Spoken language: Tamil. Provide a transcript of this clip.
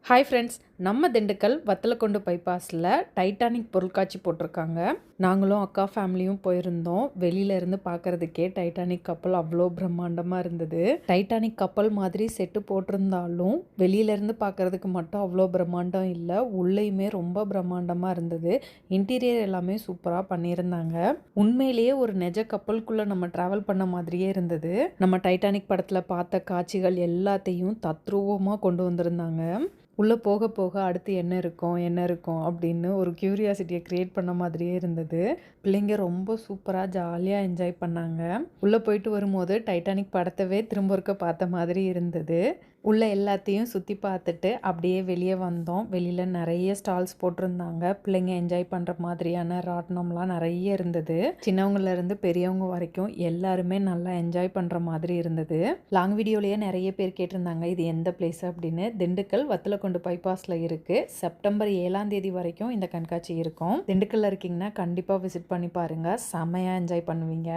ஹாய் ஃப்ரெண்ட்ஸ், நம்ம திண்டுக்கல் வத்தலக்குண்டு பைபாஸில் டைட்டானிக் பொருட்காட்சி போட்டிருக்காங்க. நாங்களும் அக்கா ஃபேமிலியும் போயிருந்தோம். வெளியில இருந்து பார்க்கறதுக்கே டைட்டானிக் கப்பல் அவ்வளோ பிரம்மாண்டமாக இருந்தது. டைட்டானிக் கப்பல் மாதிரி செட்டு போட்டிருந்தாலும் வெளியிலேருந்து பார்க்கறதுக்கு மட்டும் அவ்வளோ பிரம்மாண்டம் இல்லை, உள்ளேயுமே ரொம்ப பிரம்மாண்டமாக இருந்தது. இன்டீரியர் எல்லாமே சூப்பராக பண்ணியிருந்தாங்க. உண்மையிலேயே ஒரு நெஜ கப்பலுக்குள்ளே நம்ம ட்ராவல் பண்ண மாதிரியே இருந்தது. நம்ம டைட்டானிக் படத்தில் பார்த்த காட்சிகள் எல்லாத்தையும் தத்ரூபமாக கொண்டு வந்திருந்தாங்க. உள்ளே போக போக அடுத்து என்ன இருக்கும் அப்படின்னு ஒரு க்யூரியாசிட்டியை க்ரியேட் பண்ண மாதிரியே இருந்தது. பிள்ளைங்க ரொம்ப சூப்பராக ஜாலியாக என்ஜாய் பண்ணாங்க. உள்ளே போயிட்டு வரும்போது டைட்டானிக் படத்தவே திரும்ப இருக்க பார்த்த மாதிரி இருந்தது. உள்ளே எல்லாத்தையும் சுற்றி பார்த்துட்டு அப்படியே வெளியே வந்தோம். வெளியில் நிறைய ஸ்டால்ஸ் போட்டிருந்தாங்க. பிள்ளைங்க என்ஜாய் பண்ணுற மாதிரியான ராட்டினம்லாம் நிறைய இருந்தது. சின்னவங்கலேருந்து பெரியவங்க வரைக்கும் எல்லாருமே நல்லா என்ஜாய் பண்ணுற மாதிரி இருந்தது. லாங் வீடியோலேயே நிறைய பேர் கேட்டிருந்தாங்க இது எந்த பிளேஸ் அப்படின்னு. திண்டுக்கல் வத்தலக்குண்டு பைபாஸில் இருக்குது. செப்டம்பர் 7ஆம் தேதி வரைக்கும் இந்த கண்காட்சி இருக்கும். திண்டுக்கல்ல இருக்கீங்கன்னா கண்டிப்பாக விசிட் பண்ணி பாருங்கள். செம்மையாக என்ஜாய் பண்ணுவீங்க.